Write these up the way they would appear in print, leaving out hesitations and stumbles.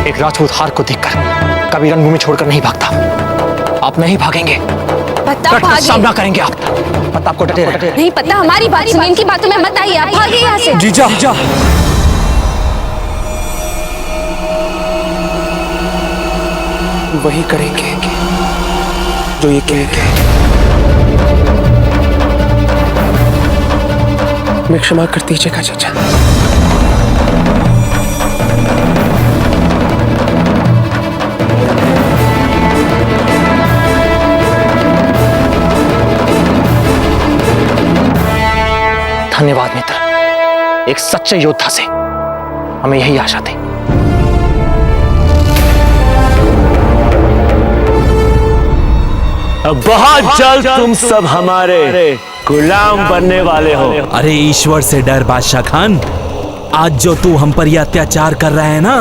एक राजपूत हार को देखकर कभी रणभूमि छोड़कर नहीं भागता। आप नहीं भागेंगे, प्रताप सामना करेंगे आप। प्रताप को डटे रहे। नहीं पता, हमारी बात सुनिए, इनकी बातों में मत आइए, आप भागिए यहाँ से। जीजा, वही करेंगे जो ये कहेंगे। मैं क्षमा कर दीजिएगा जीजा। धन्यवाद मित्र, एक सच्चे योद्धा से हमें यही आशा थी। अब बहुत जल्द तुम सब हमारे गुलाम बनने वाले हो। अरे ईश्वर से डर बादशाह खान, आज जो तू हम पर यह अत्याचार कर रहा है ना,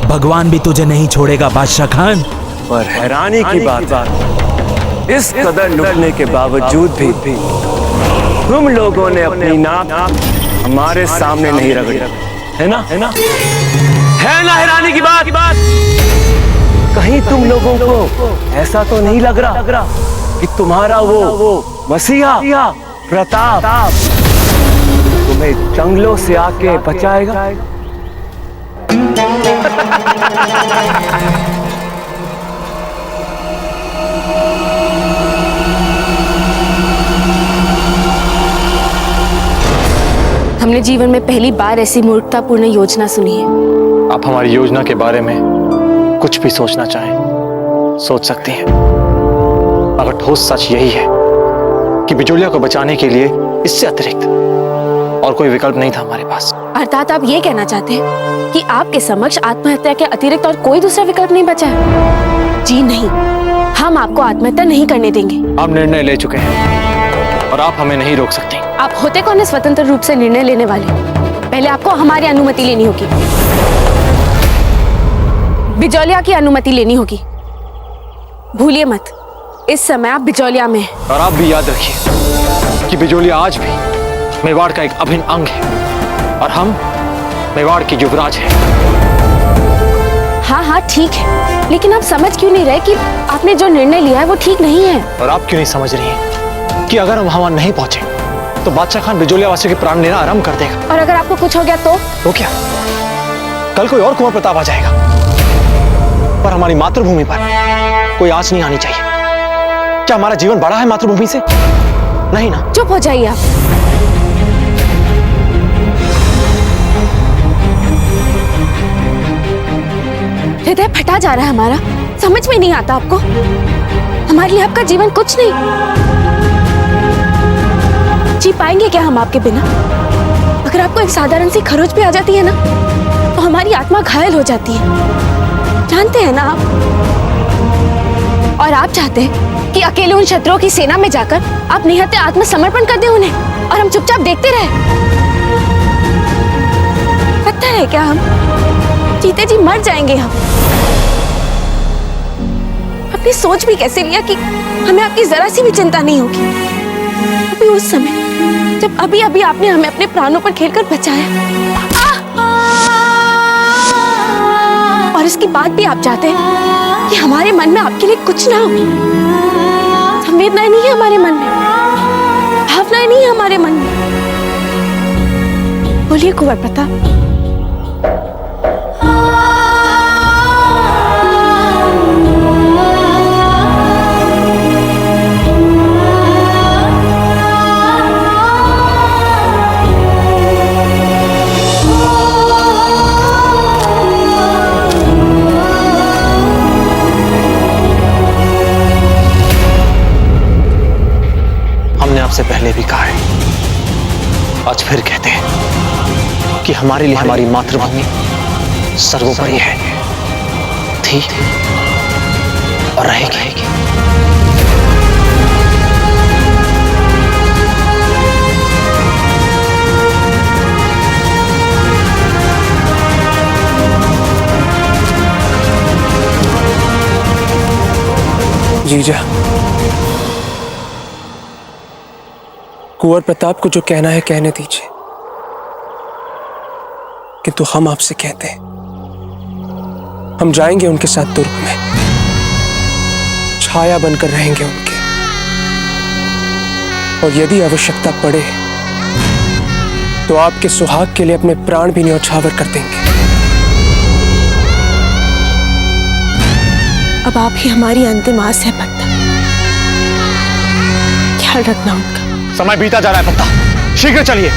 भगवान भी तुझे नहीं छोड़ेगा बादशाह खान। पर हैरानी की बात, इस कदर लुटने के बावजूद भी तुम लोगों ने अपनी नाक हमारे सामने नहीं रगड़ी, है ना? है ना हैरानी की बात? कहीं तुम लोगों को ऐसा तो नहीं लग रहा कि तुम्हारा वो मसीहा प्रताप तुम्हें जंगलों से आके बचाएगा? हमने जीवन में पहली बार ऐसी मूर्खतापूर्ण योजना सुनी है। आप हमारी योजना के बारे में कुछ भी सोचना चाहें, सोच सकती हैं, मगर ठोस सच यही है कि बिजोलिया को बचाने के लिए इससे अतिरिक्त और कोई विकल्प नहीं था हमारे पास। अर्थात आप ये कहना चाहते हैं कि आपके समक्ष आत्महत्या के अतिरिक्त और कोई दूसरा विकल्प नहीं बचा है? जी नहीं, हम आपको आत्महत्या नहीं करने देंगे। आप निर्णय ले चुके हैं और आप हमें नहीं रोक सकती। आप होते कौन है स्वतंत्र रूप से निर्णय लेने वाले? पहले आपको हमारी अनुमति लेनी होगी, बिजोलिया की अनुमति लेनी होगी। भूलिए मत, इस समय आप बिजोलिया में हैं। और आप भी याद रखिए कि बिजोलिया आज भी मेवाड़ का एक अभिन्न अंग है और हम मेवाड़ की युवराज हैं। हाँ ठीक है, लेकिन आप समझ क्यों नहीं रहे कि आपने जो निर्णय लिया है वो ठीक नहीं है? और आप क्यों नहीं समझ रही हैं कि अगर हम वहां नहीं पहुंचे तो बादशाह खान बिजोलिया वासियों के प्राण लेना आरंभ कर देगा। और अगर आपको कुछ हो गया तो क्या कल कोई और कुंवर प्रताप आ जाएगा? पर हमारी मातृभूमि पर कोई आंच नहीं आनी चाहिए। क्या हमारा जीवन बड़ा है मातृभूमि से? नहीं ना। चुप हो जाइए आप। हृदय फटा जा रहा है हमारा, समझ में नहीं आता आपको? हमारे लिए आपका जीवन कुछ नहीं। जी पाएंगे क्या हम आपके बिना? अगर आपको एक साधारण सी खरोच भी आ जाती है ना, तो हमारी आत्मा घायल हो जाती है, जानते हैं ना आप? और आप चाहते हैं कि अकेले उन शत्रुओं की सेना में जाकर आप निहत्थे आत्मसमर्पण कर दें उन्हें, और हम चुपचाप देखते रहे? पत्थर है क्या हम? जीते जी मर जाएंगे हम। अपनी सोच भी कैसे लिया कि हमें आपकी जरा सी भी चिंता नहीं होगी? अभी उस समय जब अभी अभी आपने हमें अपने प्राणों पर खेलकर बचाया, और इसके बाद भी आप चाहते हैं कि हमारे मन में आपके लिए कुछ ना हो? संवेदनाएं नहीं है हमारे मन में, भावनाएं नहीं है हमारे मन में। बोलिए कुंवर प्रताप। आपसे पहले भी कहा है, आज फिर कहते हैं कि हमारे लिए हमारी मातृभूमि सर्वोपरि है, थी और रहेगी। जीजा, कुंवर प्रताप को जो कहना है कहने दीजिए, किंतु हम आपसे कहते हैं हम जाएंगे उनके साथ दुर्ग में, छाया बनकर रहेंगे उनके, और यदि आवश्यकता पड़े तो आपके सुहाग के लिए अपने प्राण भी न्यौछावर कर देंगे। अब आप ही हमारी अंतिम आस है पत्ता, ख्याल रखना उनका। समय बीता जा रहा है पत्ता, शीघ्र चलिए।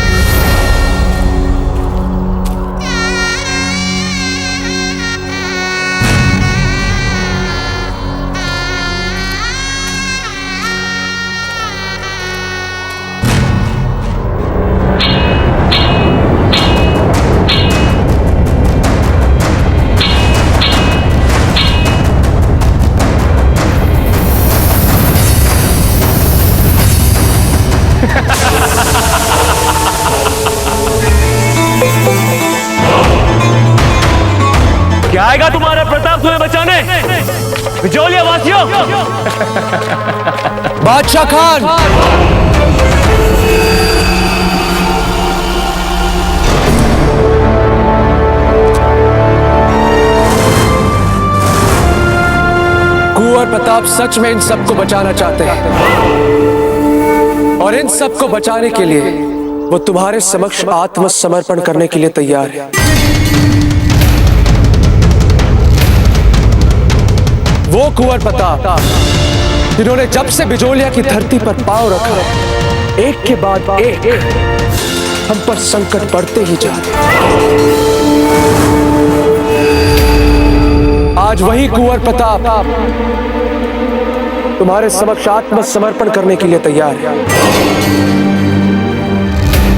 क्या आएगा तुम्हारा प्रताप तुम्हें बचाने, बिजोलिया वासियों? बादशाह खान, कुंवर प्रताप सच में इन सबको बचाना चाहते हैं, और इन सबको बचाने के लिए वो तुम्हारे समक्ष आत्मसमर्पण करने के लिए तैयार है। वो कुंवर प्रताप जिन्होंने जब से बिजोलिया की धरती पर पांव रखा, एक के बाद एक हम पर संकट बढ़ते ही जा रहे। आज वही कुंवर प्रताप तुम्हारे समक्ष आत्मसमर्पण करने के लिए तैयार है,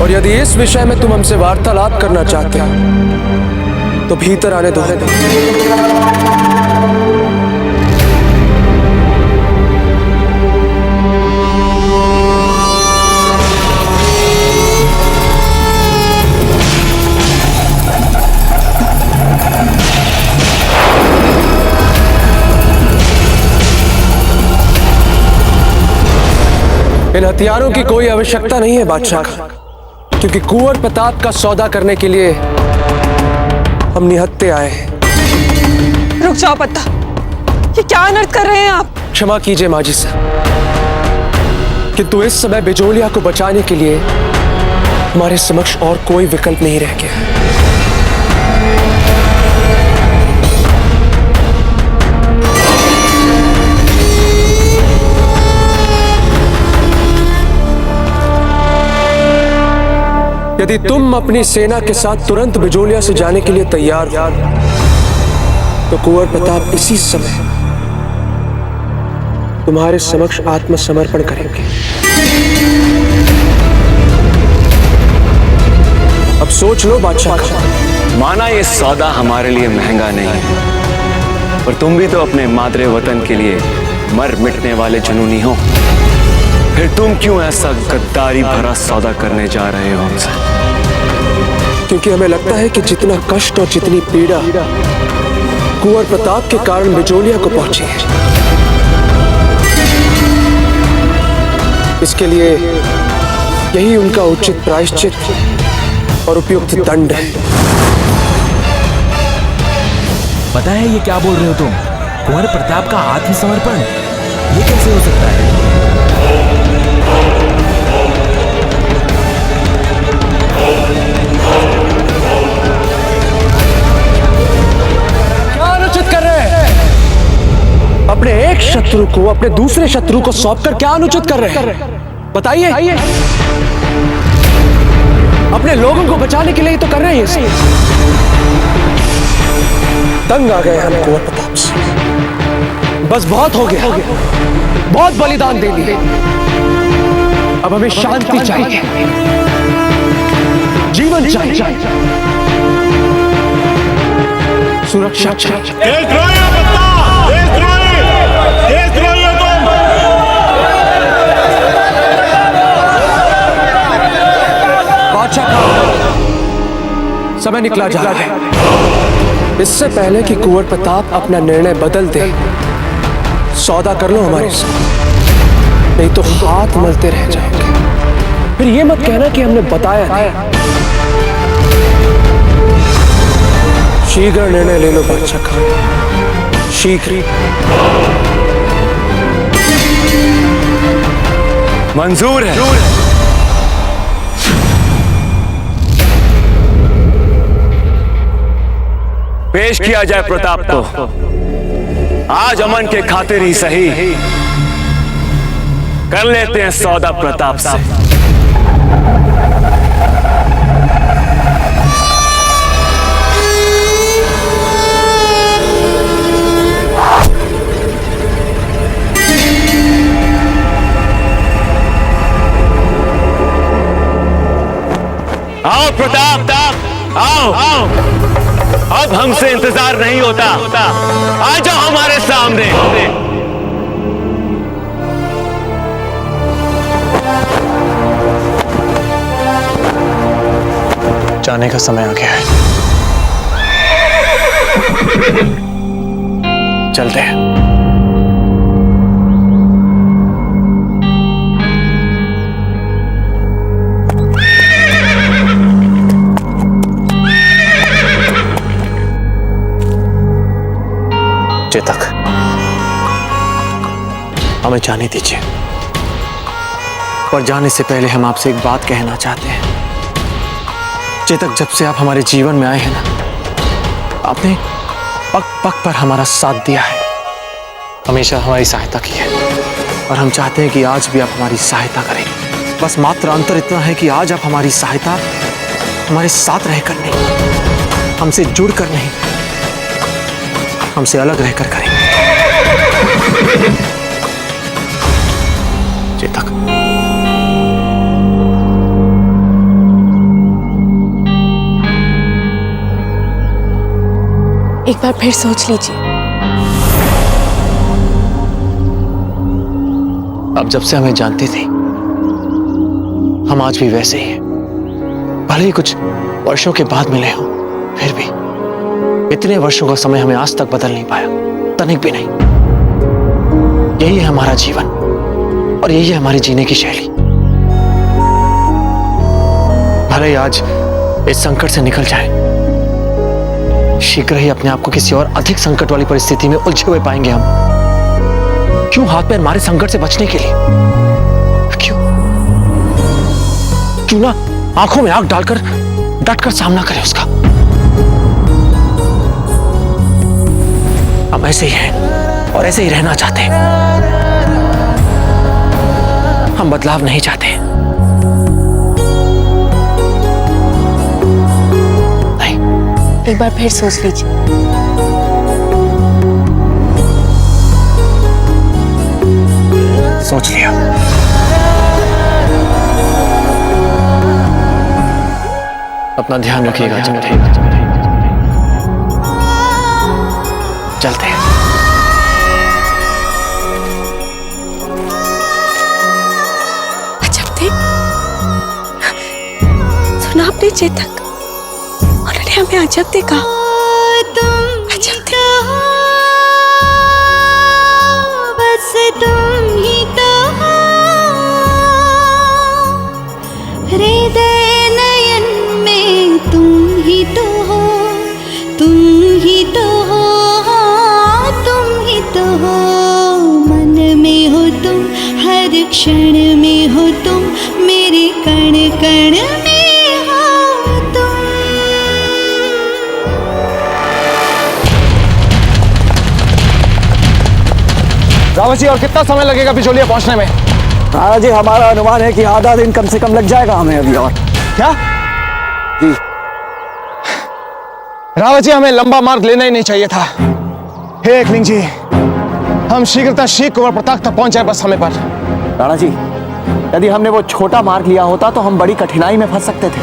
और यदि इस विषय में तुम हमसे वार्तालाप करना चाहते हो तो भीतर आने दो। इन हथियारों की कोई आवश्यकता नहीं है बादशाह, क्योंकि कुंवर प्रताप का सौदा करने के लिए हम निहत्थे आए हैं। रुक जाओ पत्ता, ये क्या अनर्थ कर रहे हैं आप? क्षमा कीजिए माजी साहब, किंतु इस समय बिजोलिया को बचाने के लिए हमारे समक्ष और कोई विकल्प नहीं रह गया। यदि तुम अपनी सेना के साथ तुरंत बिजोलिया से जाने के लिए तैयार हो तो कुंवर प्रताप इसी समय तुम्हारे समक्ष आत्मसमर्पण करेंगे। अब सोच लो बादशाह। माना ये सौदा हमारे लिए महंगा नहीं है, पर तुम भी तो अपने मादरे वतन के लिए मर मिटने वाले जुनूनी हो, फिर तुम क्यों ऐसा गद्दारी भरा सौदा करने जा रहे हो हमसे? क्योंकि हमें लगता है कि जितना कष्ट और जितनी पीड़ा कुंवर प्रताप के कारण बिजोलिया को पहुंची है, इसके लिए यही उनका उचित प्रायश्चित और उपयुक्त दंड है। पता है ये क्या बोल रहे हो तुम? कुंवर प्रताप का आत्मसमर्पण, ये कैसे हो सकता है? अपने एक शत्रु को अपने दूसरे शत्रु को सौंपकर क्या अनुचित कर रहे हैं? बताइए। अपने लोगों को बचाने के लिए ही तो कर रहे हैं इसे। तंग आ गए हम कुंवर प्रताप से, बस बहुत हो गया, बहुत बलिदान दे दिए। अब हमें शांति चाहिए, जीवन चाहिए, सुरक्षा चाहिए। समय निकला जा रहा है। इससे पहले कि कुंवर प्रताप अपना निर्णय बदल दे, सौदा कर लो हमारे साथ, नहीं तो हाथ मलते रह जाओगे। फिर ये मत कहना कि हमने बताया नहीं। शीघ्र निर्णय ले लो बादशाह खान, शीघ्र। मंजूर है। पेश किया जाए प्रताप को। आज अमन के खातिर ही सही कर लेते हैं सौदा प्रताप से। आओ प्रताप, आओ आओ, अब हमसे इंतजार नहीं होता, आ जाओ हमारे सामने। जाने का समय आ गया है, चलते हैं। चेतक, हमें जाने दीजिए, पर जाने से पहले हम आपसे एक बात कहना चाहते हैं। चेतक, जब से आप हमारे जीवन में आए हैं ना, आपने पग पग पर हमारा साथ दिया है, हमेशा हमारी सहायता की है, और हम चाहते हैं कि आज भी आप हमारी सहायता करें। बस मात्र अंतर इतना है कि आज आप हमारी सहायता हमारे साथ रहकर नहीं, हमसे जुड़कर नहीं, हमसे अलग रहकर करें। चेतक, एक बार फिर सोच लीजिए। अब जब से हमें जानती थी, हम आज भी वैसे ही हैं। भले ही कुछ वर्षों के बाद मिले हों, फिर भी इतने वर्षों का समय हमें आज तक बदल नहीं पाया, तनिक भी नहीं। यही है हमारा जीवन और यही है हमारी जीने की शैली। भले ही आज इस संकट से निकल जाए, शीघ्र ही अपने आप को किसी और अधिक संकट वाली परिस्थिति में उलझे हुए पाएंगे हम। क्यों हाथ पैर मारे संकट से बचने के लिए? क्यों ना आंखों में आग डालकर डटकर सामना करें उसका। हम ऐसे ही हैं और ऐसे ही रहना चाहते हैं। हम बदलाव नहीं चाहते। नहीं। एक बार फिर सोच लीजिए। सोच लिया। अपना ध्यान रखिएगा। चलते हैं। अजब थे, सुना आपने चेतक? उन्होंने हमें अजब थे कहा। अजब थे। बस तुम ही तो हो, हृदय नयन में तुम ही तो हो, तुम ही तो हो, तुम ही तो हो, मन में हो तुम, हर क्षण में हो तुम, मेरे कण कण में हो तुम। रावत जी, और कितना समय लगेगा बिजोलिया पहुंचने में? हाँ जी, हमारा अनुमान है कि आधा दिन कम से कम लग जाएगा हमें अभी। और क्या जी? रावत जी, हमें लंबा मार्ग लेना ही नहीं चाहिए था। हे एकलिंग जी, हम शीघ्रता शीघ्र कुंवर प्रताप तक पहुंच जाए, बस हमें पर। राणा जी, यदि हमने वो छोटा मार्ग लिया होता तो हम बड़ी कठिनाई में फंस सकते थे,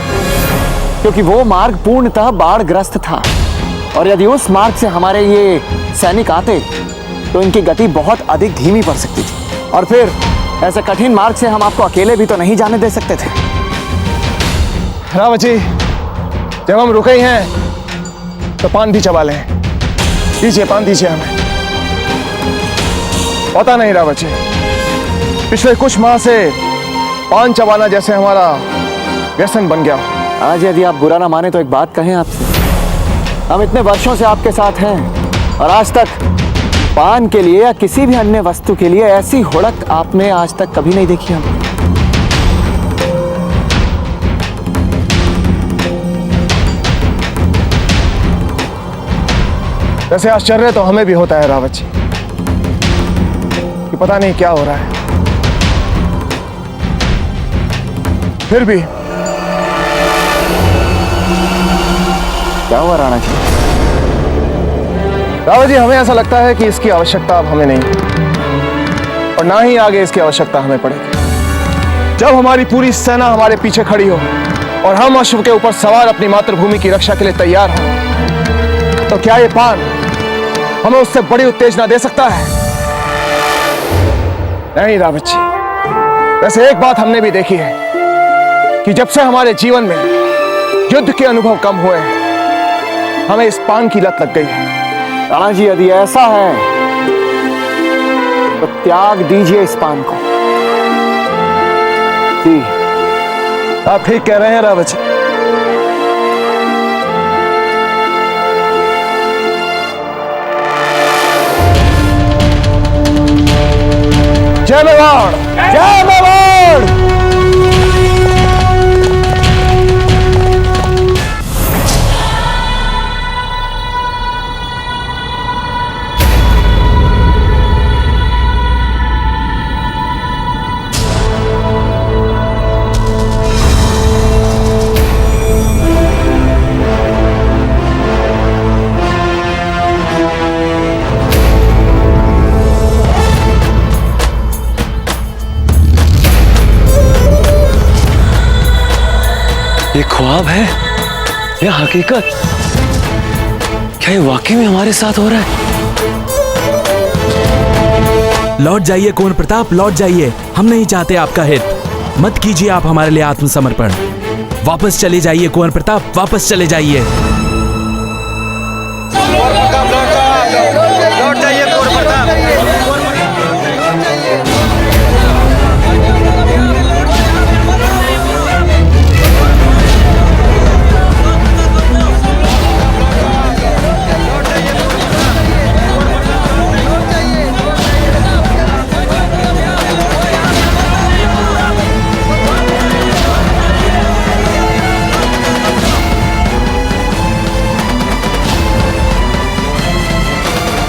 क्योंकि वो मार्ग पूर्णतः बाढ़ग्रस्त था। और यदि उस मार्ग से हमारे ये सैनिक आते तो इनकी गति बहुत अधिक धीमी पड़ सकती थी, और फिर ऐसे कठिन मार्ग से हम आपको अकेले भी तो नहीं जाने दे सकते थे। रावत जी, जब हम रुके ही हैं तो पान भी चबा लें। दीजिए, पान दीजिए हमें। पता नहीं रावत जी, पिछले कुछ माह से पान चबाना जैसे हमारा व्यसन बन गया। आज यदि आप बुरा ना माने तो एक बात कहें आपसे। हम इतने वर्षों से आपके साथ हैं और आज तक पान के लिए या किसी भी अन्य वस्तु के लिए ऐसी हुड़क आपने आज तक कभी नहीं देखी हम। वैसे आश्चर्य तो हमें भी होता है रावत जी कि पता नहीं क्या हो रहा है, फिर भी क्या हुआ राणा जी? रावत जी, हमें ऐसा लगता है कि इसकी आवश्यकता अब हमें नहीं और ना ही आगे इसकी आवश्यकता हमें पड़ेगी। जब हमारी पूरी सेना हमारे पीछे खड़ी हो और हम अश्व के ऊपर सवार अपनी मातृभूमि की रक्षा के लिए तैयार हो, तो क्या ये पान हमें उससे बड़ी उत्तेजना दे सकता है? नहीं रावत जी, वैसे एक बात हमने भी देखी है कि जब से हमारे जीवन में युद्ध के अनुभव कम हुए हैं, हमें इस पान की लत लग गई है। राणा जी, यदि ऐसा है तो त्याग दीजिए इस पान को। जी, आप ठीक कह रहे हैं रावत जी। जय मेवाड़, जय मेवाड़। ये ख्वाब है या हकीकत? क्या ये वाकई में हमारे साथ हो रहा है? लौट जाइए कुंवर प्रताप, लौट जाइए। हम नहीं चाहते आपका हित। मत कीजिए आप हमारे लिए आत्मसमर्पण। वापस चले जाइए कुंवर प्रताप, वापस चले जाइए। लौट जाइए कुंवर प्रताप।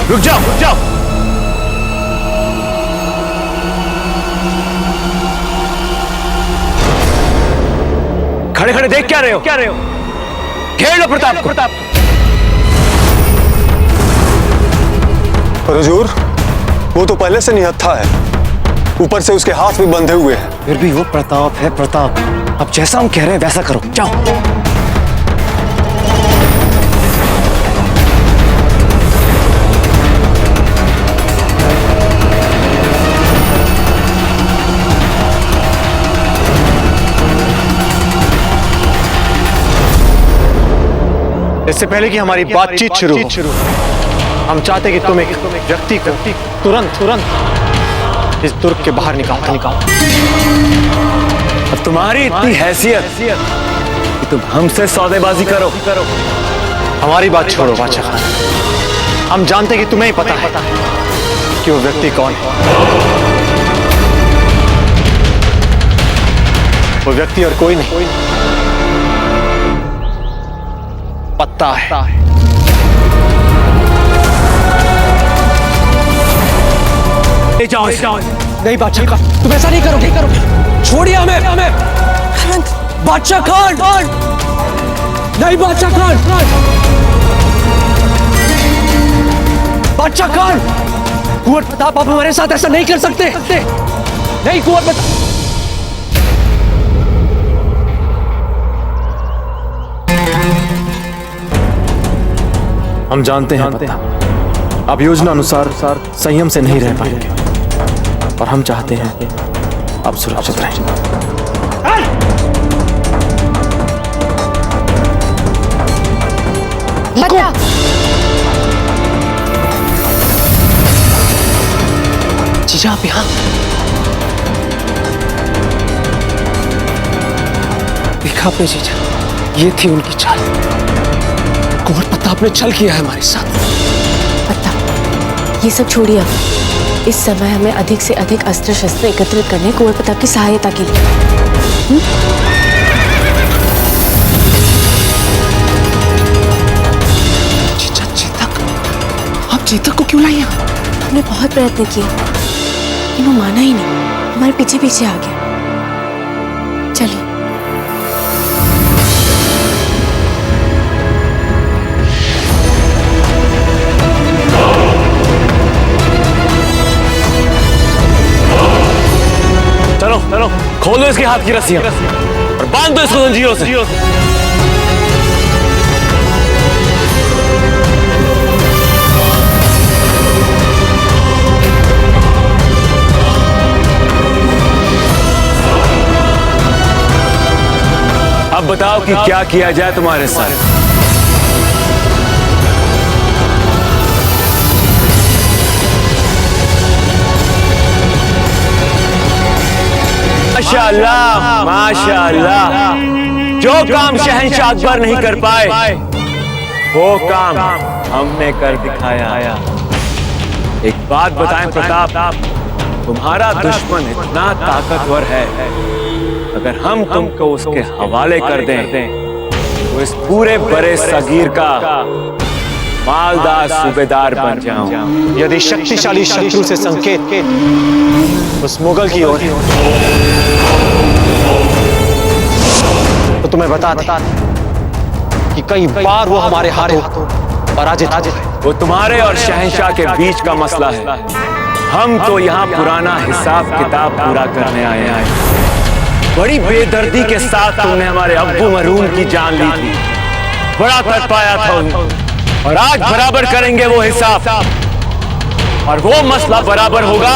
रुक जाओ, रुक जाओ। खड़े खड़े देख क्या रहे हो? घेर लो प्रताप को। पर हुजूर, वो तो पहले से निहत्था है, ऊपर से उसके हाथ भी बंधे हुए हैं। फिर भी वो प्रताप है प्रताप। अब जैसा हम कह रहे हैं वैसा करो, जाओ। इससे पहले कि हमारी बातचीत शुरू हो, हम चाहते कि तुम एक व्यक्ति को तुरंत इस दुर्ग के बाहर निकालो। अब तुम्हारी इतनी हैसियत कि तुम हमसे सौदेबाजी करो। हमारी बात छोड़ो बादशाह खान, हम जानते कि तुम्हें ही पता है कि वो व्यक्ति कौन है। वो व्यक्ति और कोई नहीं, पत्ता है। ले जाओ। नहीं बादशाह खान, तुम ऐसा नहीं करोगे। छोड़िए हमें। बादशाह खान, नहीं बादशाह खान। बादशाह खान, कुंवर प्रताप आप हमारे साथ ऐसा नहीं कर सकते। नहीं कुंवर प्रताप। हम जानते हैं पत्ता, आप योजना अनुसार संयम से नहीं रह पाएंगे और हम चाहते हैं आप सुरक्षित रहें। पत्ता, जीजा आप यहाँ देखा आपने जीजा, ये थी उनकी चाल। कुंवर प्रताप ने छल किया है हमारे साथ। प्रताप, ये सब छोड़िए अब। इस समय हमें अधिक से अधिक अस्त्र शस्त्र एकत्रित करने कुंवर प्रताप की सहायता के लिए। चेतक, आप चेतक को क्यों लाई? हमने बहुत प्रयत्न किए लेकिन वो माना ही नहीं, हमारे पीछे पीछे आ गया। चलिए। चलो चलो, खोलो इसके हाथ की रस्सियां और बांध दो इसको जंजीरों से। अब बताओ कि क्या किया जाए तुम्हारे साथ। माशाअल्लाह माशाअल्लाह, जो काम शहंशाह अकबर नहीं कर पाए वो काम हमने कर दिखाया। एक बात बताएं प्रताप, तुम्हारा दुश्मन इतना ताकतवर है, अगर हम तुमको उसके हवाले कर दें तो इस पूरे बड़े सगीर का मालदार सूबेदार बन जाऊं। यदि शक्तिशाली शत्रु से संकेत उस मुगल की ओर तो तुम्हें बता दें कि कई बार वो हमारे हाथों पराजित हुए। वो तुम्हारे और शहंशाह के बीच का मसला है। हम तो यहाँ पुराना हिसाब किताब पूरा करने आए हैं। बड़ी बेदर्दी के साथ तुमने हमारे अब्बू मरहूम की जान ली थी, बड़ा तड़पाया था उन्हें, और आज बराबर करेंगे वो हिसाब, और वो मसला बराबर होगा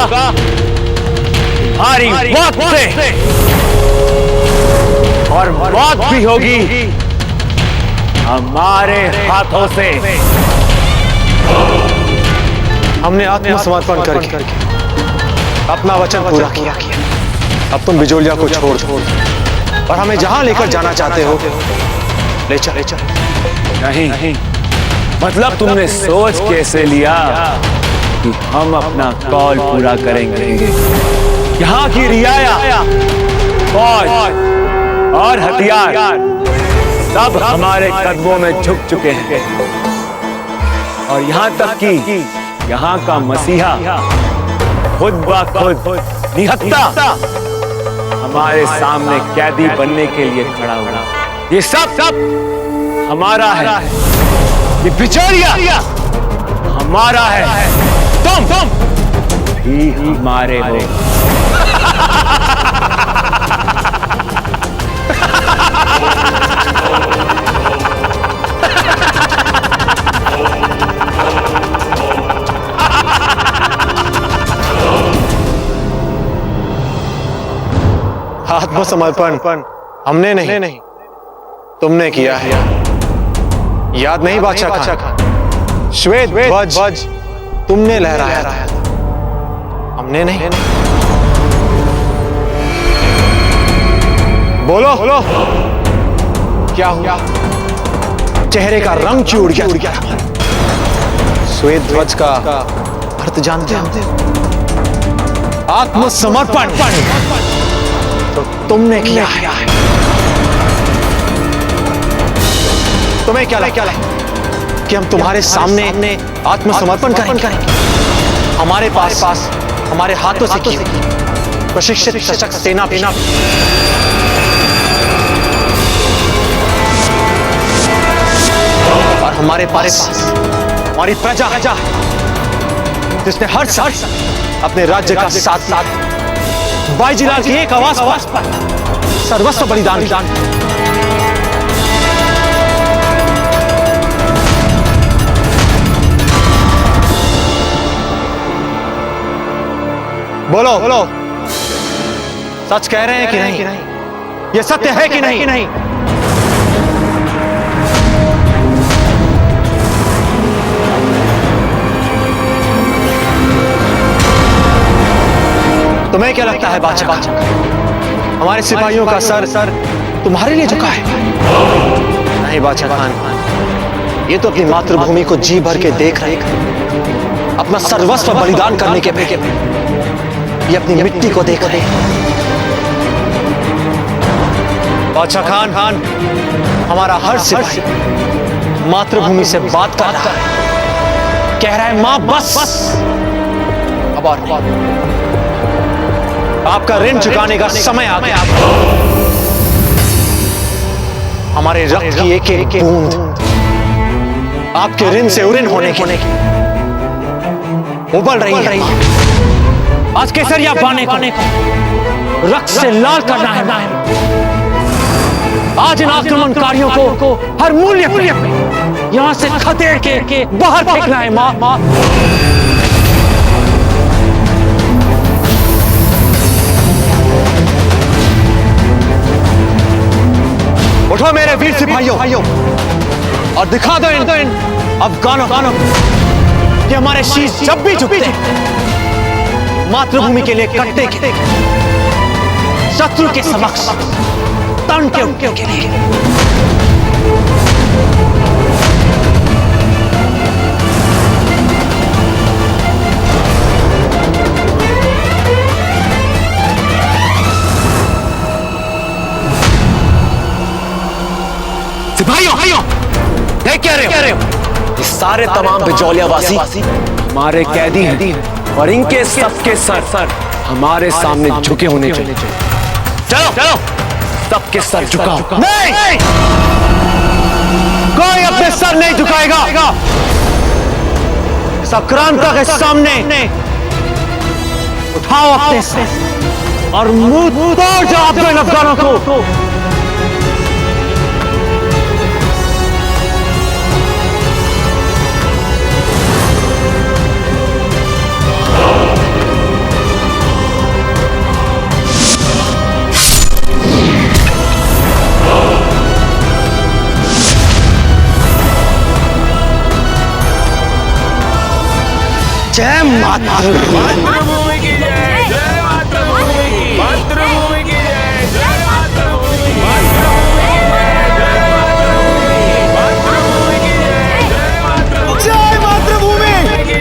हमारी मौत से, और मौत भी होगी हमारे हाथों से। हमने आत्मसमर्पण करके अपना वचन पूरा किया। अब तुम बिजोलिया को छोड़ दो और हमें जहां लेकर जाना चाहते हो ले चल। नहीं, मतलब तुमने सोच कैसे लिया कि हम अपना कौल पूरा करेंगे? यहाँ की रियाया, फौज और हथियार सब हमारे कदमों में झुक चुके हैं, और यहाँ तक कि यहाँ का मसीहा खुद ब खुद निहत्था हमारे सामने कैदी बनने के लिए खड़ा हुआ। ये सब हमारा है, ये बिचौलिया हमारा है, तुम भी हमारे हो। आत्मसमर्पण हमने नहीं तुमने किया है। याद नहीं बादशाह खान? श्वेत ध्वज तुमने लहराया था, हमने नहीं। बोलो क्या हुआ? चेहरे का रंग क्यों उड़ गया? श्वेत ध्वज का अर्थ जानते हो? आत्मसमर्पण तो तुमने किया है। तुम्हें क्या लगा कि हम तुम्हारे सामने आत्मसमर्पण करेंगे? हमारे पास हमारे हाथों से की प्रशिक्षित सशक्त सेना और हमारे पास हमारी प्रजा जिसने हर साल अपने राज्य का साथ बाईजीलाल की एक आवाज पर सर्वस्व बलिदान किया। बोलो सच कह रहे हैं कि नहीं? ये सत्य है कि नहीं? तुम्हें क्या लगता है बादशाह, हमारे सिपाहियों का सर तुम्हारे लिए झुका है? नहीं बादशाह खान, ये तो अपनी मातृभूमि को जी भर के देख रहे हैं, अपना सर्वस्व बलिदान करने के बाद ये अपनी मिट्टी को देख रहे हैं। बादशाह खान, हमारा हर सिपाही मातृभूमि से बात कर रहा है, कह रहा है मां बस अब और नहीं। आपका ऋण चुकाने का समय आ गया। हमारे रक्त की एक एक बूंद आपके ऋण से उऋण होने की उबल रही है। आज केसरिया पाने को रक्त से लाल करना है। आज इन आक्रमणकारियों को हर मूल्य पे यहां से खदेड़ के बाहर फेंकना है। मां उठो मेरे वीर सिपाहियों और दिखा दो इन अफगानों कि हमारे शीश जब भी झुकते हैं मातृभूमि के लिए कटने के लिए, शत्रु के समक्ष तन के उठने के लिए। सिपाहियों, देख क्या रहे हो? ये सारे तमाम बिजौलियावासी हमारे कैदी हैं और इनके सबके सर हमारे सामने झुके होने चाहिए। चलो सबके सर झुकाओ। नहीं, कोई अपने सर नहीं झुकाएगा। इस आक्रांता के सामने उठाओ अपने सर और मुंह तोड़ जवाब दो इन अफगानों को। जय मातृभूमि की जय, जय मातृभूमि की, मातृभूमि की जय, जय मातृभूमि की, मातृभूमि की जय, जय मातृभूमि, जय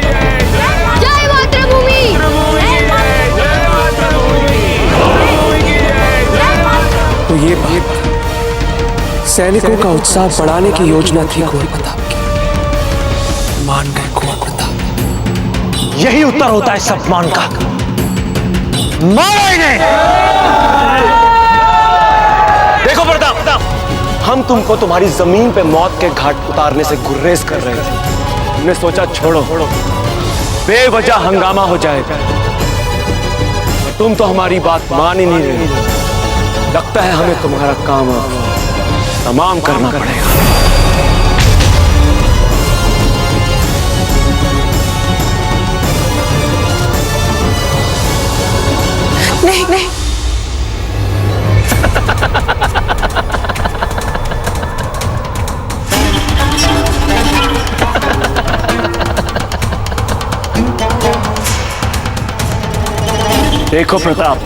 मातृभूमि की जय, जय मातृभूमि की जय, तो ये बात सैनिकों का उत्साह बढ़ाने की योजना थी कुंवर प्रताप की। मान गए कुंवर प्रताप। यही उत्तर होता है सम्मान का। मारो इन्हें। देखो प्रताप, हम तुमको तुम्हारी जमीन पे मौत के घाट उतारने से गुर्रेज कर रहे थे। हमने सोचा छोड़ो, बेवजह हंगामा हो जाएगा। तुम तो हमारी बात मान ही नहीं रहे। लगता है हमें तुम्हारा काम तमाम करना पड़ेगा। नहीं नहीं, देखो प्रताप,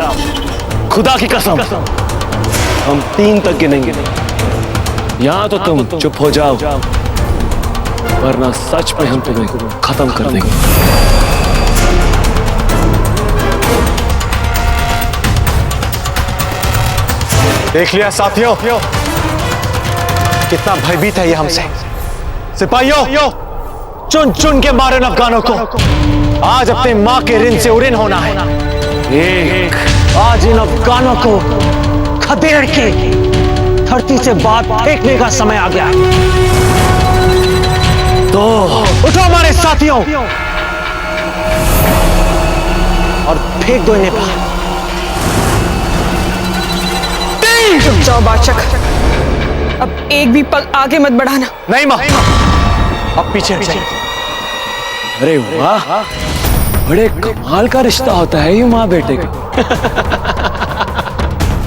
खुदा की कसम हम 3 तक गिनेंगे। यहां तो तुम चुप हो जाओ, वरना सच में हम तुम्हें खत्म कर देंगे। देख लिया साथियों, कितना भयभीत है ये हमसे। सिपाहियों, चुन चुन के मारे अफगानों को। आज अपने मां के ऋण से उऋण होना है। आज इन अफगानों को खदेड़ के धरती से बाहर फेंकने का समय आ गया है। तो उठो हमारे साथियों और फेंक दो इन्हें बाहर। रुक जाओ बादशाह, अब एक भी पल आगे मत बढ़ाना। नहीं मां, अब पीछे हट जाइए। अरे वाह, बड़े कमाल का रिश्ता होता है ये माँ बेटे का।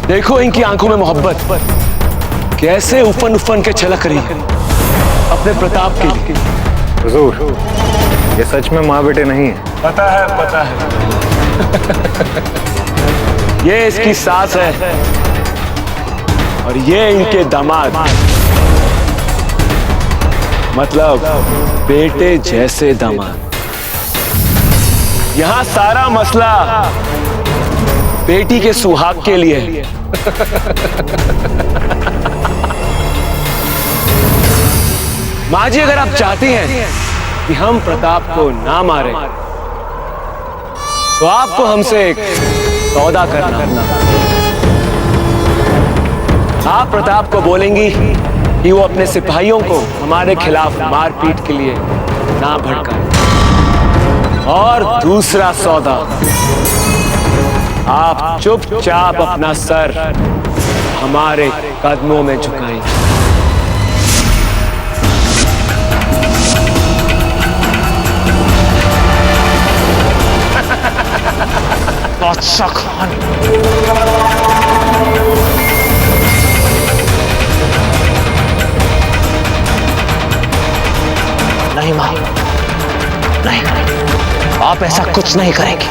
देखो इनकी आंखों में मोहब्बत कैसे उफन उफन के छलक रही है अपने प्रताप के लिए। हुजूर, ये सच में माँ बेटे नहीं है। पता है ये इसकी सास है और ये इनके दामाद। मतलब बेटे जैसे दामाद। यहाँ सारा मसला बेटी के सुहाग के लिए है। माँ जी, अगर आप चाहती हैं कि हम प्रताप को ना मारें, तो आपको हमसे एक सौदा करना। आप प्रताप को बोलेंगी कि वो अपने सिपाहियों को हमारे खिलाफ मारपीट के लिए ना भड़काए। और दूसरा सौदा, आप चुपचाप अपना सर हमारे कदमों में झुकाएंगे। बादशाह खान, नहीं मां, नहीं, आप ऐसा कुछ नहीं करेंगे।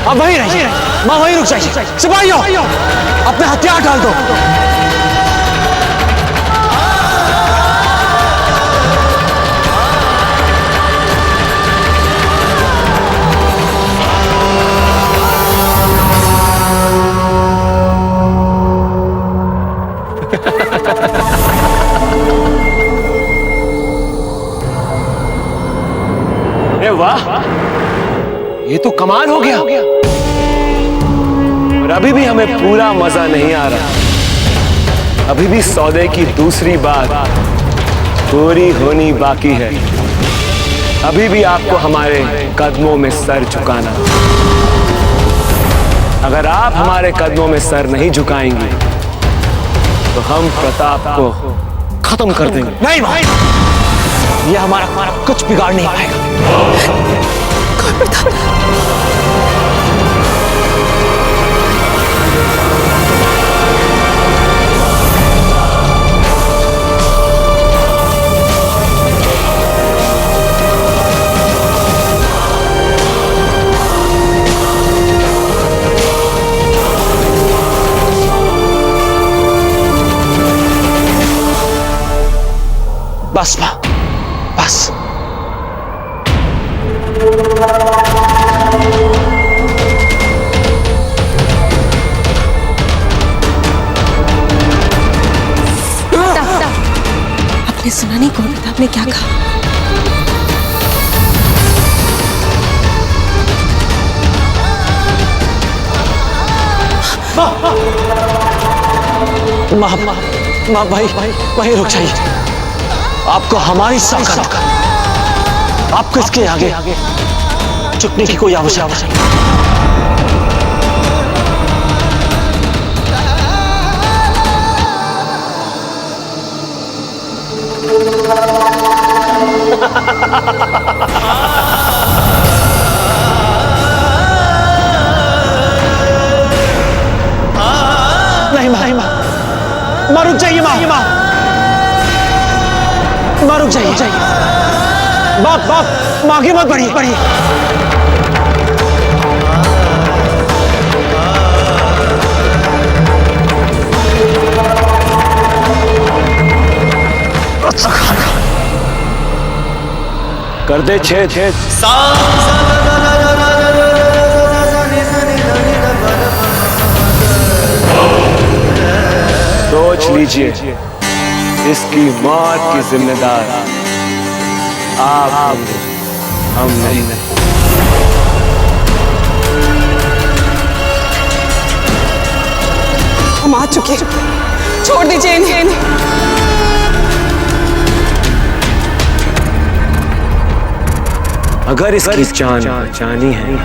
अब वहीं रहिए, मां वहीं रुक जाइए। सिपाहियों, अपने हथियार डाल दो। अरे वाह, ये तो कमाल हो गया। और अभी भी हमें पूरा मजा नहीं आ रहा। अभी भी सौदे की दूसरी बात पूरी होनी बाकी है। अभी भी आपको हमारे कदमों में सर झुकाना। अगर आप हमारे कदमों में सर नहीं झुकाएंगे तो हम प्रताप को खत्म कर देंगे। नहीं भाई, ये हमारा कुछ बिगाड़ नहीं पाएगा। बस मां, बस। आपने सुना नहीं कौन प्रताप ने क्या कहा? मां भाई वहीं रुक जाइए। आपको हमारी सौगात, आपको इसके आगे झुकने की कोई आवश्यकता नहीं। नहीं मां रुक जाइए। मां रुक जाइए। बाप आगे मत बढ़िए। कर दे छेद। सोच लीजिए, इसकी मौत की जिम्मेदार आप, हम नहीं। हम आ चुके, छोड़ दीजिए इन्हें। अगर इसकी जान बचानी है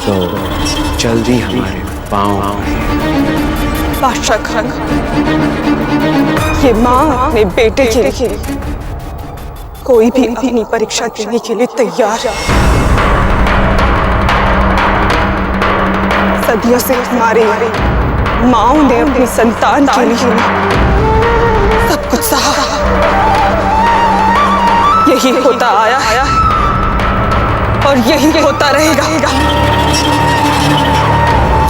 तो जल्दी हमारे पाँव। बादशाह खान, ये माँ अपने बेटे के लिए कोई भी अपनी परीक्षा देने के लिए तैयार है। सदियों से हमारे माओं ने अपनी संतान के लिए सब कुछ सहा, यही होता आया है और यही होता रहेगा।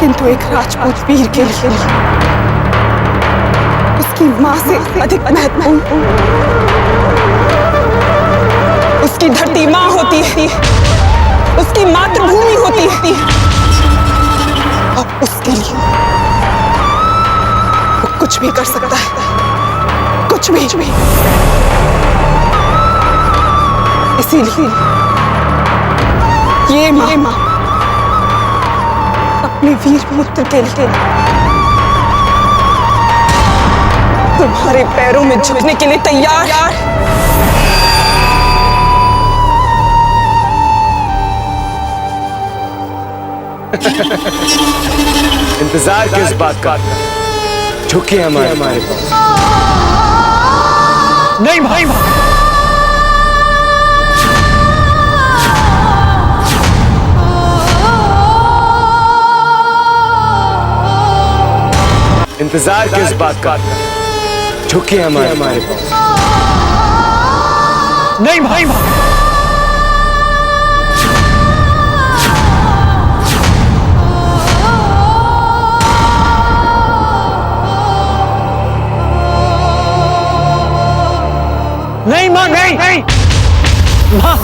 किंतु एक राजपूत वीर के लिए उसकी मां से अधिक महत्वपूर्ण उसकी धरती मां होती है, उसकी मातृभूमि होती है, और उसके लिए वो कुछ भी कर सकता है, कुछ भी। इसीलिए ये मां अपने वीर पुत्र के लिए तुम्हारे पैरों में झुकने के लिए तैयार। इंतजार किस बात का, झुके हमारे पास। नहीं भाई, इंतजार किस बात का, झुके हमारे पास। नहीं भाई, नहीं मां, नहीं मां।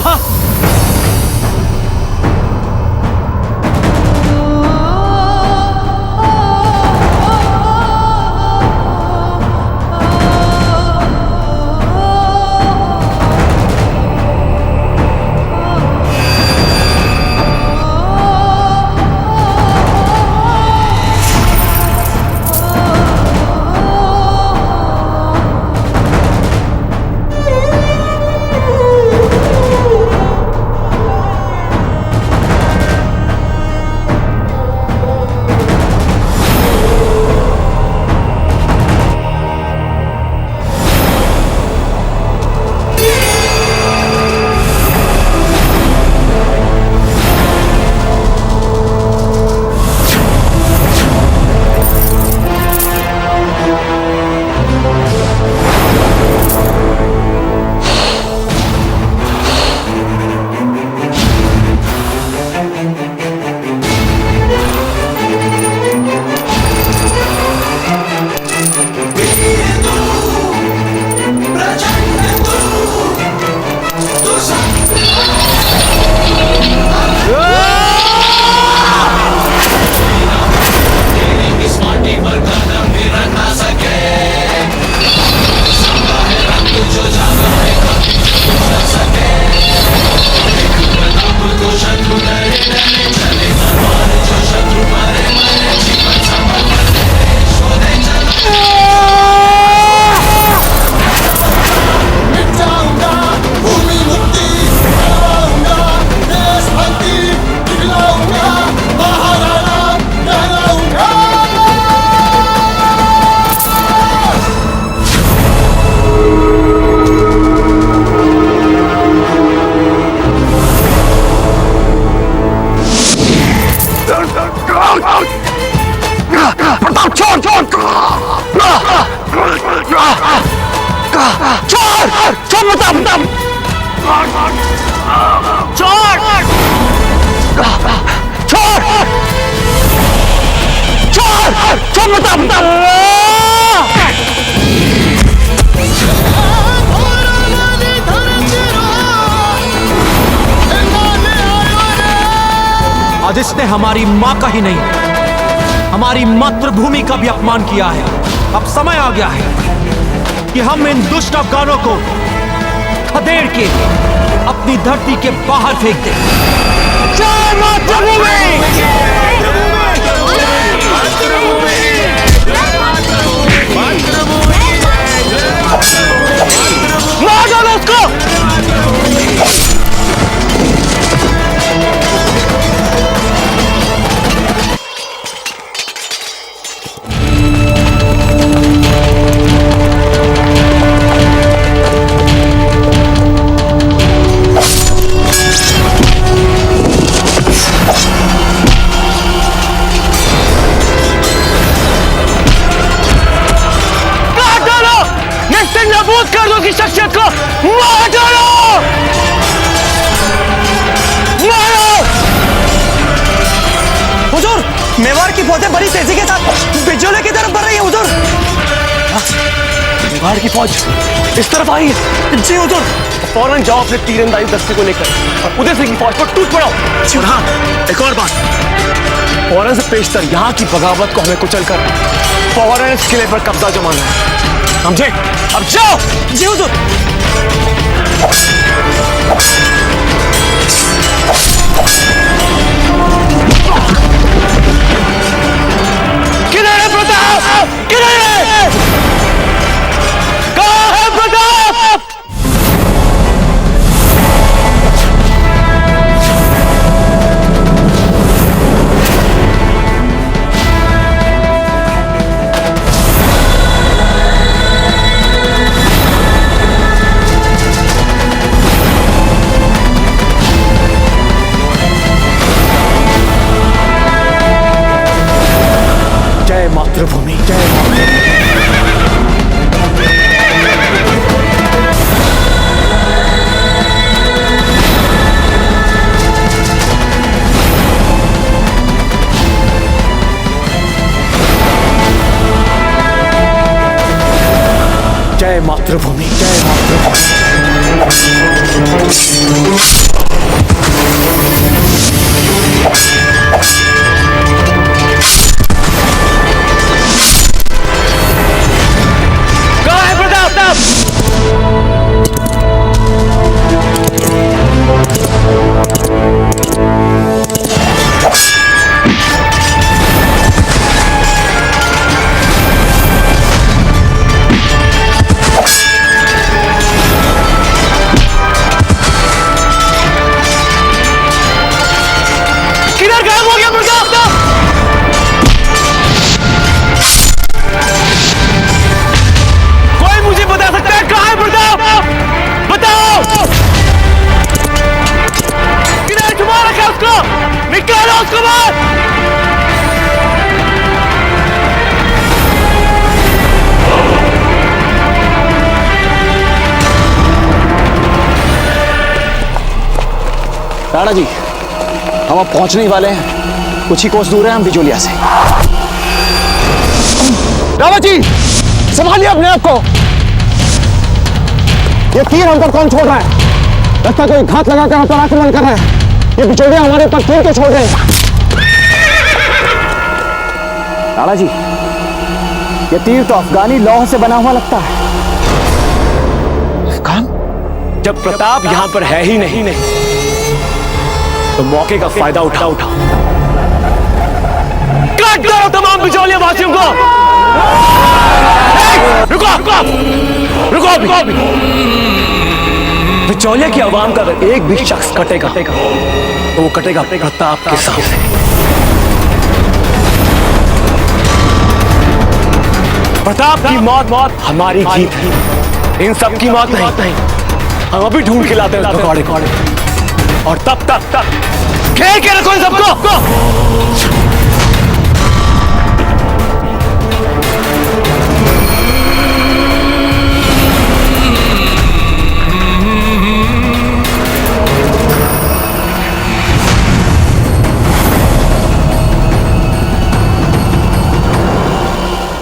आज इसने हमारी माँ का ही नहीं, हमारी मातृभूमि का भी अपमान किया है। अब समय आ गया है कि हम इन दुष्ट अफगानों को खदेड़ के अपनी धरती के बाहर फेंक दें। जय मातृभूमि! मार डालो उसको! नाबूद कर दो उसकी शख्सियत को, मार डालो, मारो। हुजूर, मेवाड़ की फौजें बड़ी तेजी के साथ बिजोले की तरफ बढ़ रही है हुजूर। मेवाड़ की फौज इस तरफ आई है? जी हुजूर। फौरन जाओ अपने तीरंदाजी दस्ते को लेकर और उदय सिंह की फौज पर टूट पड़ो। और हाँ, एक और बात, फौरन से पेशतर यहाँ की बगावत को हमें कुचलकर फौरन इस किले पर कब्जा जमाना है, समझे? अब जाओ। जी हुजूर। किधर है प्रताप? किधर है? कहाँ है प्रताप? जय मातृभूमि, जय मातृभूमि, जय मातृभूमि। कहाँ है प्रताप? किधर गायब हो गया प्रताप? कोई मुझे बता सकता है कहाँ है प्रताप? बताओ। किधर छुपा रखा है उसको? निकालो उसको बाहर। राणा जी, हम अब पहुंचने ही वाले हैं, कुछ ही कोस दूर है हम बिजोलिया से। रावत जी, संभालिए अपने आप को। ये तीर हम पर कौन छोड़ रहा है? लगता कोई घात लगाकर हम पर आक्रमण कर रहा है। ये बिचौलिया हमारे पर तीर के छोड़ रहे हैं। राणा जी, ये तीर तो अफगानी लौह से बना हुआ लगता है। अफगान? जब प्रताप यहाँ पर है ही नहीं तो मौके का फायदा उठाओ। काट दो तमाम बिचौलिया वासियों को। रुको अभी। बिचौलिया की आवाम का अगर एक भी शख्स कटेगा तो वो कटेगा प्रताप के सामने। प्रताप की मौत हमारी जीत है, इन सब की मौत नहीं। हम अभी ढूंढ के लाते हैं उस भगौड़े को, और तब तक घेर के रखो इन सबको।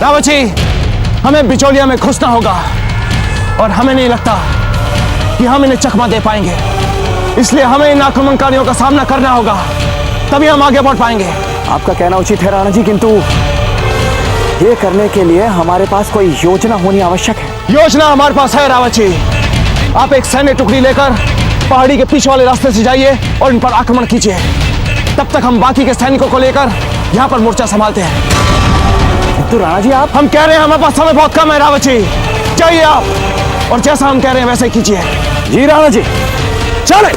रावत जी, हमें बिचौलिया में घुसना होगा और हमें नहीं लगता कि हम इन्हें चकमा दे पाएंगे, इसलिए हमें इन आक्रमणकारियों का सामना करना होगा, तभी हम आगे बढ़ पाएंगे। आपका कहना उचित है राणा जी, किंतु ये करने के लिए हमारे पास कोई योजना होनी आवश्यक है। योजना हमारे पास है रावत जी। आप एक सैन्य टुकड़ी लेकर पहाड़ी के पीछे वाले रास्ते से जाइए और इन पर आक्रमण कीजिए। तब तक हम बाकी के सैनिकों को लेकर यहाँ पर मोर्चा संभालते हैं। तो राणा जी, आप हम कह रहे हैं हमारे पास समय बहुत कम है रावत जी, जाइए आप, और जैसा हम कह रहे हैं वैसा ही कीजिए। जी राणा जी, चले।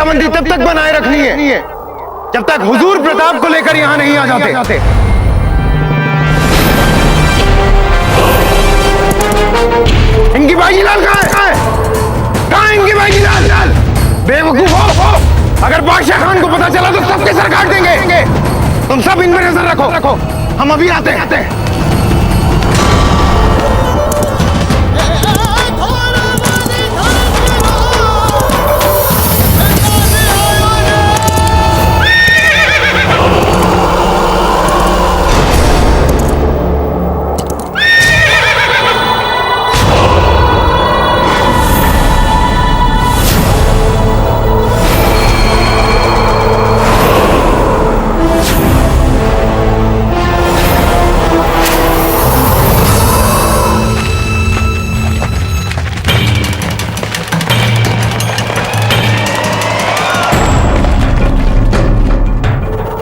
घेराबंदी तब तक बनाए रखनी है जब तक हुजूर प्रताप को लेकर यहाँ नहीं आ जाते। इनकी बाजीलाल कहाँ है? कहाँ है इनकी बाजीलाल? बेवकूफ हो, अगर बादशाह खान को पता चला तो सबके सर काट देंगे। तुम सब इन पर नजर रखो, हम अभी आते हैं।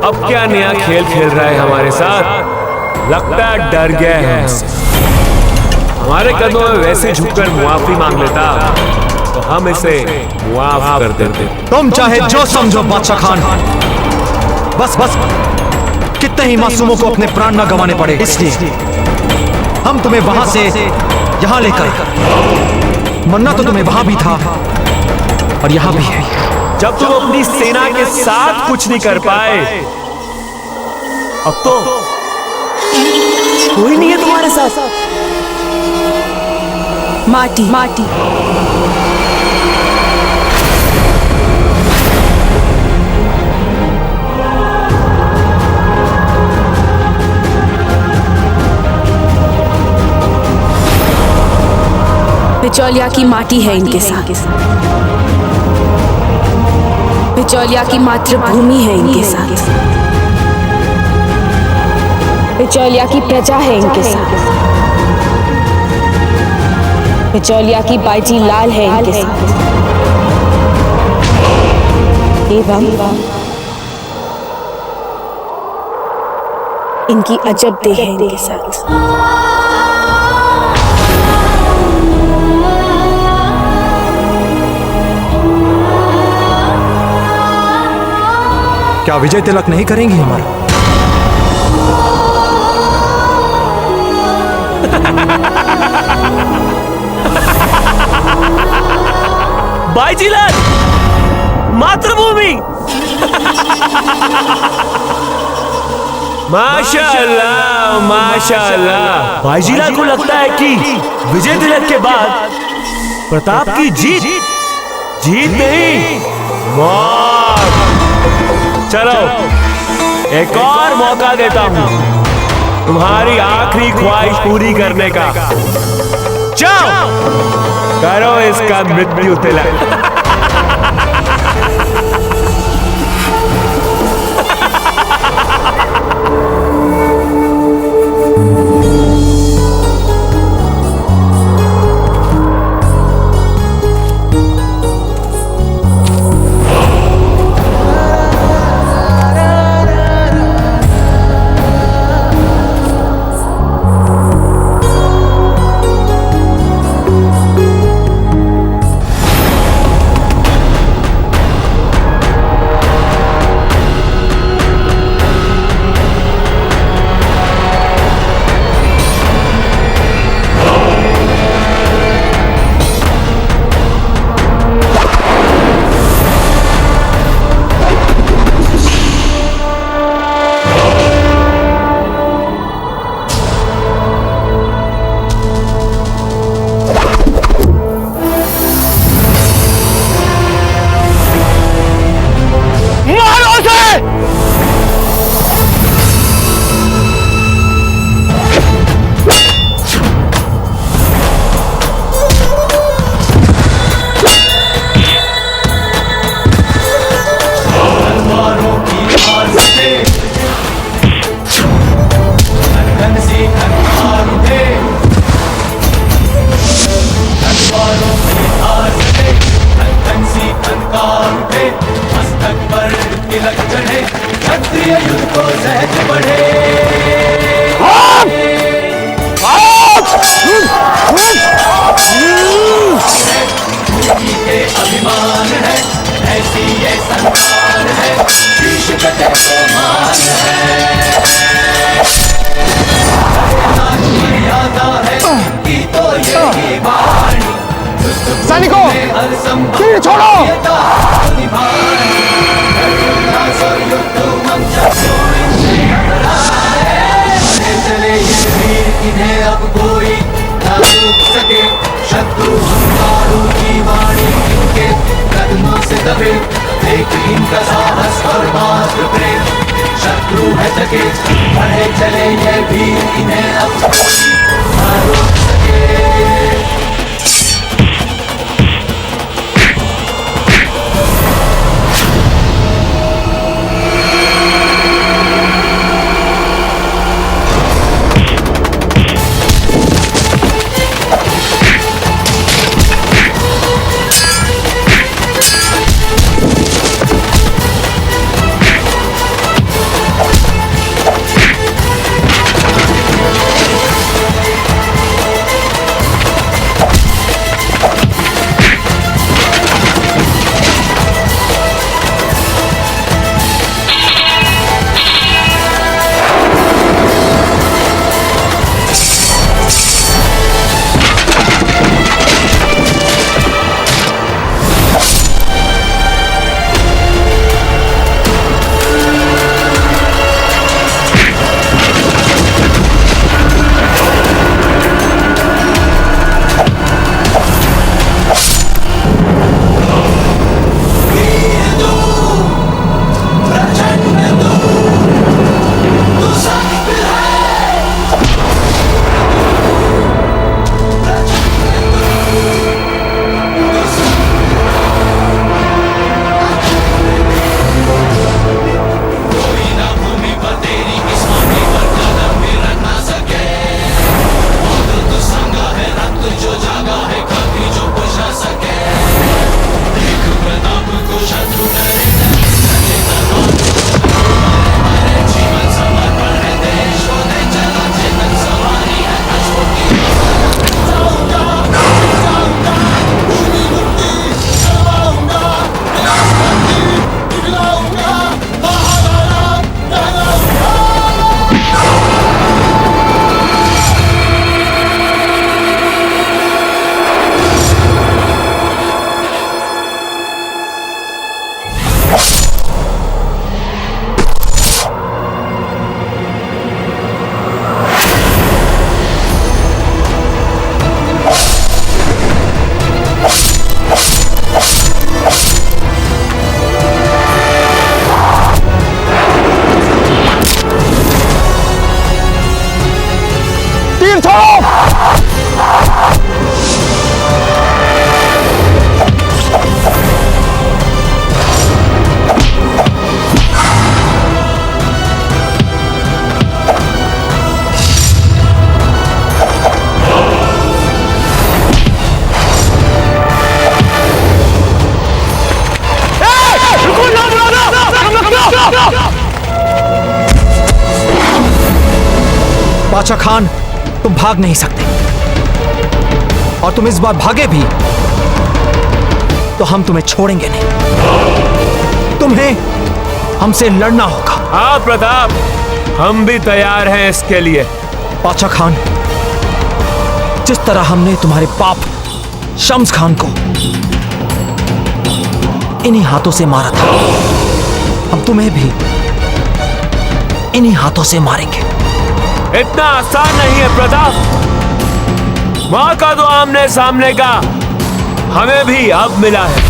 अब क्या नया खेल खेल रहा है हमारे साथ? लगता है डर गया है हमसे। हमारे कदमों में वैसे झुककर मुआफी मांग लेता तो हम इसे मुआफ कर देते। तुम चाहे जो समझो बादशाह खान, बस कितने ही मासूमों को अपने प्राण न गंवाने पड़े, इसलिए हम तुम्हें वहां से यहां लेकर। मरना तो तुम्हें वहां भी था और यहां भी है। जब तुम अपनी सेना के साथ कुछ नहीं कर पाए, अब तो कोई नहीं है तुम्हारे साथ। माटी बिचौलिया की माटी है इनके साथ। बिचौलिया की मातृभूमि है इनके साथ। बिचौलिया की प्रजा है इनके साथ। बिचौलिया की बाजी लाल है इनके साथ। एवं इनकी अजब देह है इनके साथ। क्या विजय तिलक नहीं करेंगी हमारा? बाईजीलाल, मातृभूमि। माशाअल्लाह, माशाअल्लाह। बाईजीलाल को लगता है कि विजय तिलक के बाद प्रताप की जीत नहीं, मौत। चलो एक और मौका देता हूं तुम्हारी आखिरी ख्वाहिश पूरी करने का। जाओ करो इसका मृत्यु तिलक। अभिमान है ऐसी तीर छोड़ो। अब कोई ना रोक सके, शत्रु हंकारों की वाणी इनके कदमों से दबे, लेकिन इनका साहस और मात्र प्रेम शत्रु है सके, बढ़े चले ये वीर इन्हें अब कोई ना रोक सके। बादशाह खान, तुम भाग नहीं सकते, और तुम इस बार भागे भी तो हम तुम्हें छोड़ेंगे नहीं। तुम्हें हमसे लड़ना होगा। हाँ प्रताप, हम भी तैयार हैं इसके लिए। बादशाह खान, जिस तरह हमने तुम्हारे बाप शम्स खान को इन्हीं हाथों से मारा था, हम तुम्हें भी इन्हीं हाथों से मारेंगे। इतना आसान नहीं है प्रताप। मां का तो आमने सामने का हमें भी अब मिला है।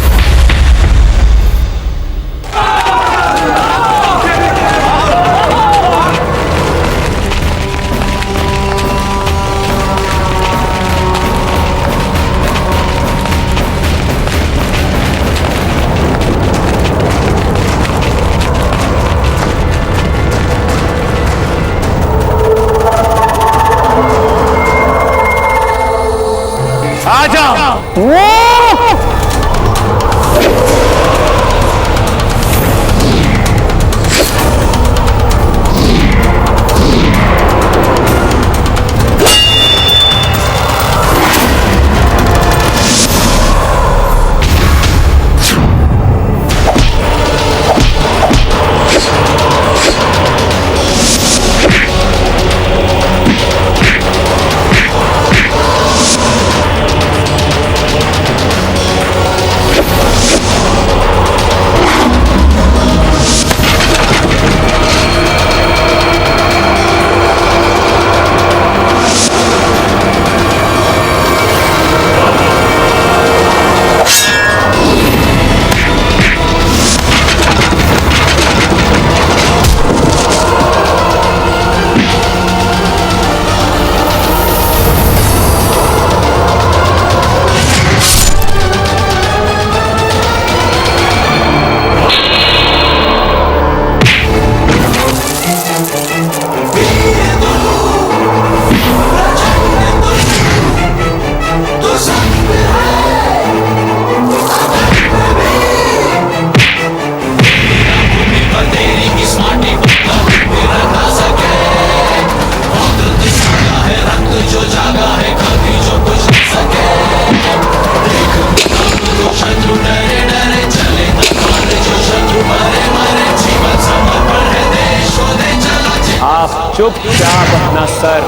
चुपचाप अपना सर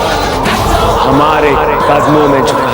हमारे कदमों में झुकाएं।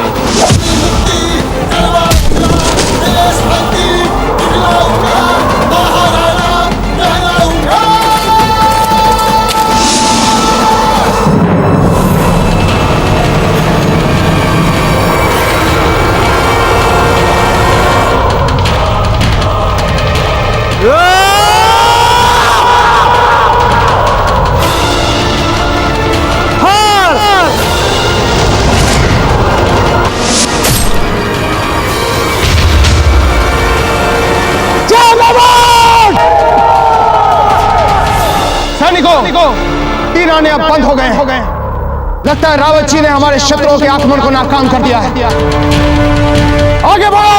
सैनिकों, तीन आने अब बंद हो गए। लगता है रावत जी ने हमारे शत्रुओं के आक्रमण को नाकाम कर दिया है। आगे बढ़ो।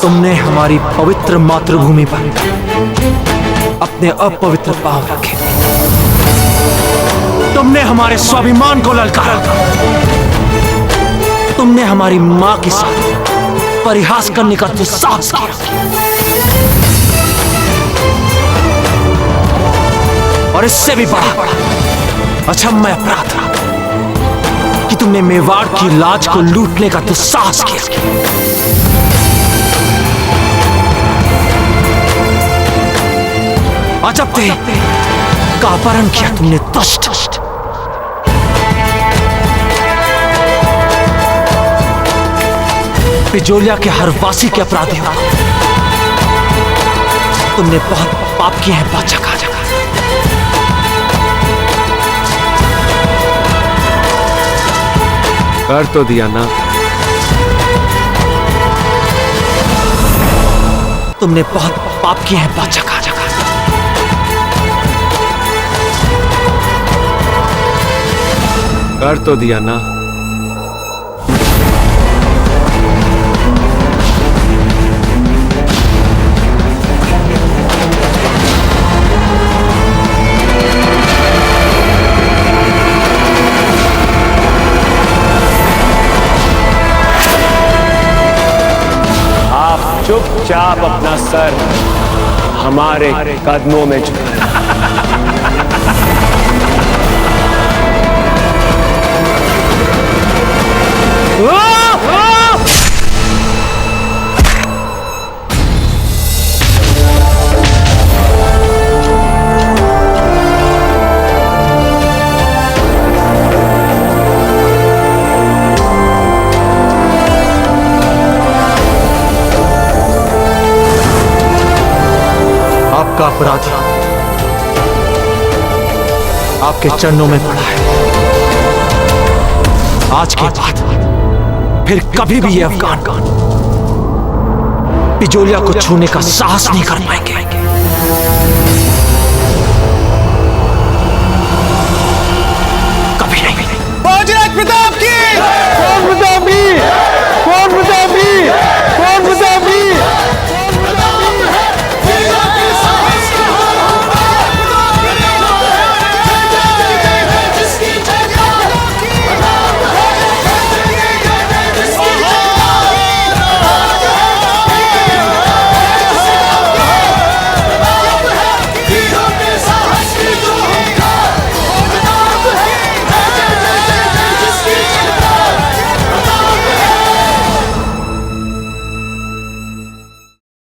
तुमने हमारी पवित्र मातृभूमि पर अपने अपवित्र पांव रखे। तुमने हमारे स्वाभिमान को ललकारा। तुमने हमारी मां के साथ परिहास करने का दुस्साहस किया। और इससे भी बड़ा अक्षम्य अपराध था कि तुमने मेवाड़ की लाज को लूटने का दुस्साहस किया। अजब का अपहरण किया तुमने दुष्ट। बिजोलिया के हर वासी के अपराधी हो। तुमने बहुत पाप किए हैं बादशाह खाजा। कर तो दिया ना। तुमने बहुत पाप किए हैं बादशाह खाजा। कर तो दिया ना। आप चुपचाप अपना सर हमारे कदमों में झुकाएं। आपका अपराधी आपके चरणों में पड़ा है। आज के बाद फिर कभी भी ये अफगान बिजोलिया को छूने का साहस नहीं कर पाएंगे।